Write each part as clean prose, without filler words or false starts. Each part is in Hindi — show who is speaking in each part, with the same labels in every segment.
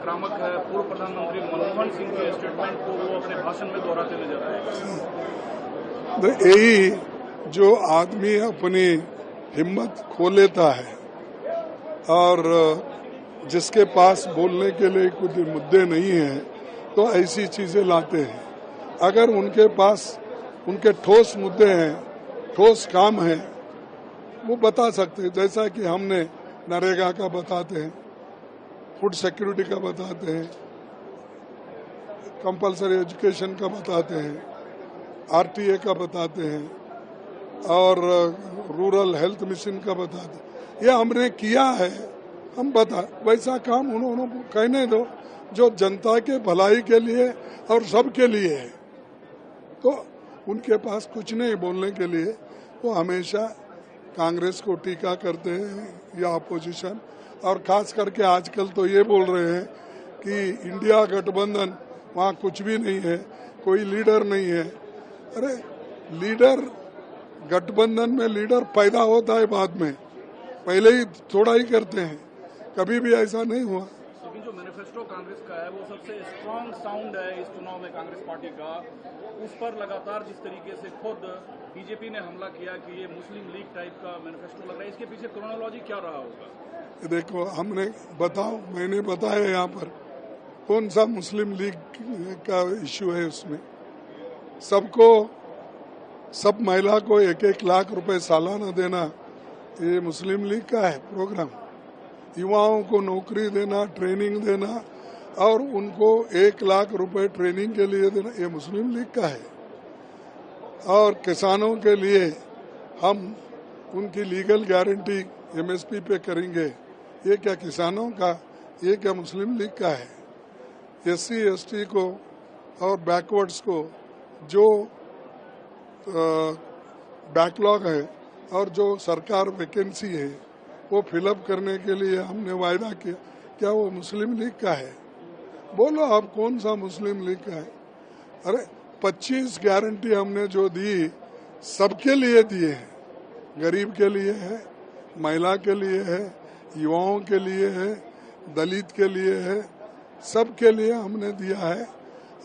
Speaker 1: आक्रामक है। पूर्व प्रधानमंत्री मनमोहन सिंह के स्टेटमेंट को वो अपने भाषण में दोहराते नजर आए।
Speaker 2: यही जो आदमी अपनी हिम्मत खो लेता है और जिसके पास बोलने के लिए कुछ मुद्दे नहीं है तो ऐसी चीजें लाते हैं। अगर उनके पास उनके ठोस मुद्दे हैं, ठोस काम है, वो बता सकते हैं। जैसा कि हमने नरेगा का बताते हैं, फूड सिक्योरिटी का बताते हैं, कंपलसरी एजुकेशन का बताते हैं, आरटीए का बताते हैं और रूरल हेल्थ मिशन का बताते हैं। ये हमने किया है, हम बता वैसा काम उन्होंने कहने दो जो जनता के भलाई के लिए और सबके लिए है। तो उनके पास कुछ नहीं बोलने के लिए, वो हमेशा कांग्रेस को टीका करते हैं या अपोजिशन, और खास करके आजकल तो ये बोल रहे हैं कि इंडिया गठबंधन वहाँ कुछ भी नहीं है, कोई लीडर नहीं है। अरे लीडर, गठबंधन में लीडर पैदा होता है बाद में, पहले ही थोड़ा ही करते हैं, कभी भी ऐसा नहीं हुआ।
Speaker 1: लेकिन जो मैनिफेस्टो कांग्रेस का है वो सबसे स्ट्रांग साउंड है इस चुनाव में कांग्रेस पार्टी का। उस पर लगातार जिस तरीके से खुद बीजेपी ने हमला किया कि ये मुस्लिम लीग टाइप का मैनिफेस्टो लग रहा है, इसके पीछे क्रोनोलॉजी क्या रहा होगा?
Speaker 2: देखो, हमने बताओ, मैंने बताया यहाँ पर कौन सा मुस्लिम लीग का इश्यू है। उसमें सबको, सब महिला को 1-1 लाख रुपए सालाना देना, ये मुस्लिम लीग का है प्रोग्राम। युवाओं को नौकरी देना, ट्रेनिंग देना और उनको 1 लाख रुपए ट्रेनिंग के लिए देना, ये मुस्लिम लीग का है। और किसानों के लिए हम उनकी लीगल गारंटी एमएसपी पे करेंगे, ये क्या किसानों का, ये क्या मुस्लिम लीग का है? एससी एसटी को और बैकवर्ड्स को जो बैकलॉग है और जो सरकार वैकेंसी है वो फिलअप करने के लिए हमने वायदा किया, क्या वो मुस्लिम लीग का है? बोलो आप, कौन सा मुस्लिम लीग का है? अरे 25 गारंटी हमने जो दी सबके लिए दिए हैं, गरीब के लिए है, महिला के लिए है, युवाओं के लिए है, दलित के लिए है, सबके लिए हमने दिया है।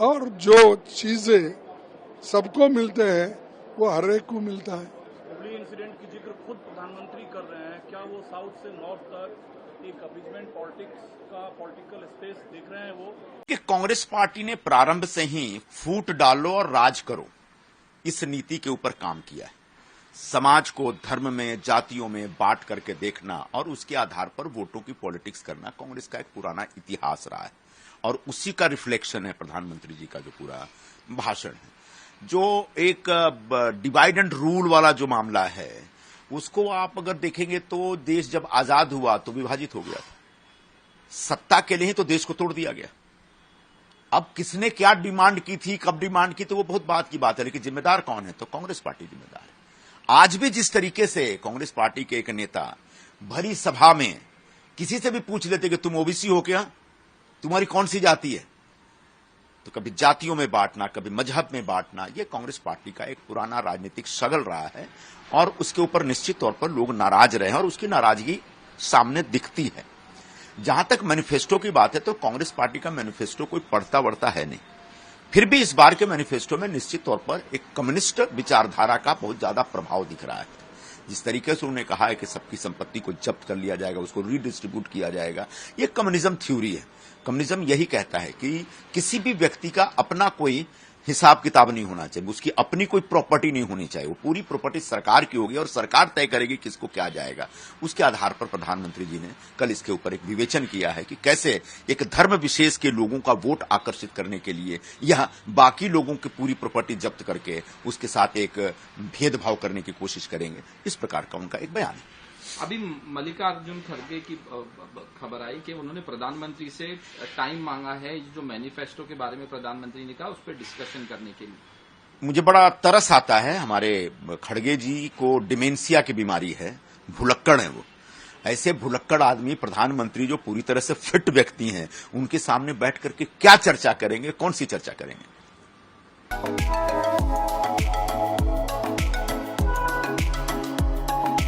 Speaker 2: और जो चीजें सबको मिलते हैं वो हर एक को मिलता है।
Speaker 1: हुबली इंसिडेंट की जिक्र खुद प्रधानमंत्री कर रहे हैं, क्या वो साउथ से नॉर्थ तक एक अपीजमेंट पॉलिटिक्स का पॉलिटिकल स्पेस देख रहे हैं वो?
Speaker 3: कि कांग्रेस पार्टी ने प्रारंभ से ही फूट डालो और राज करो इस नीति के ऊपर काम किया है। समाज को धर्म में, जातियों में बांट करके देखना और उसके आधार पर वोटों की पॉलिटिक्स करना कांग्रेस का एक पुराना इतिहास रहा है और उसी का रिफ्लेक्शन है प्रधानमंत्री जी का जो पूरा भाषण है। जो एक डिवाइड एंड रूल वाला जो मामला है उसको आप अगर देखेंगे तो देश जब आजाद हुआ तो विभाजित हो गया था, सत्ता के लिए ही तो देश को तोड़ दिया गया। अब किसने क्या डिमांड की थी, कब डिमांड की, तो वो बहुत बात की बात है, लेकिन जिम्मेदार कौन है? तो कांग्रेस पार्टी जिम्मेदार है। आज भी जिस तरीके से कांग्रेस पार्टी के एक नेता भरी सभा में किसी से भी पूछ लेते कि तुम ओबीसी हो क्या, तुम्हारी कौन सी जाति है, तो कभी जातियों में बांटना, कभी मजहब में बांटना, यह कांग्रेस पार्टी का एक पुराना राजनीतिक शगल रहा है और उसके ऊपर निश्चित तौर पर लोग नाराज रहे हैं और उसकी नाराजगी सामने दिखती है। जहां तक मैनिफेस्टो की बात है तो कांग्रेस पार्टी का मैनिफेस्टो कोई पढ़ता वढ़ता है नहीं, फिर भी इस बार के मैनिफेस्टो में निश्चित तौर पर एक कम्युनिस्ट विचारधारा का बहुत ज्यादा प्रभाव दिख रहा है। जिस तरीके से उन्होंने कहा है कि सबकी संपत्ति को जब्त कर लिया जाएगा, उसको रीडिस्ट्रीब्यूट किया जाएगा, ये कम्युनिज्म थ्योरी है। कम्युनिज्म यही कहता है कि किसी भी व्यक्ति का अपना कोई हिसाब किताब नहीं होना चाहिए, उसकी अपनी कोई प्रॉपर्टी नहीं होनी चाहिए, वो पूरी प्रॉपर्टी सरकार की होगी और सरकार तय करेगी किसको क्या जाएगा। उसके आधार पर प्रधानमंत्री जी ने कल इसके ऊपर एक विवेचन किया है कि कैसे एक धर्म विशेष के लोगों का वोट आकर्षित करने के लिए यह बाकी लोगों की पूरी प्रॉपर्टी जब्त करके उसके साथ एक भेदभाव करने की कोशिश करेंगे। इस प्रकार का उनका एक बयान है।
Speaker 4: अभी मल्लिकार्जुन खड़गे की खबर आई कि उन्होंने प्रधानमंत्री से टाइम मांगा है, जो मैनिफेस्टो के बारे में प्रधानमंत्री ने कहा उस पर डिस्कशन करने के लिए।
Speaker 3: मुझे बड़ा तरस आता है, हमारे खड़गे जी को डिमेंशिया की बीमारी है, भुलक्कड़ है वो। ऐसे भुलक्कड़ आदमी प्रधानमंत्री जो पूरी तरह से फिट व्यक्ति हैं, उनके सामने बैठ करके क्या चर्चा करेंगे, कौन सी चर्चा करेंगे?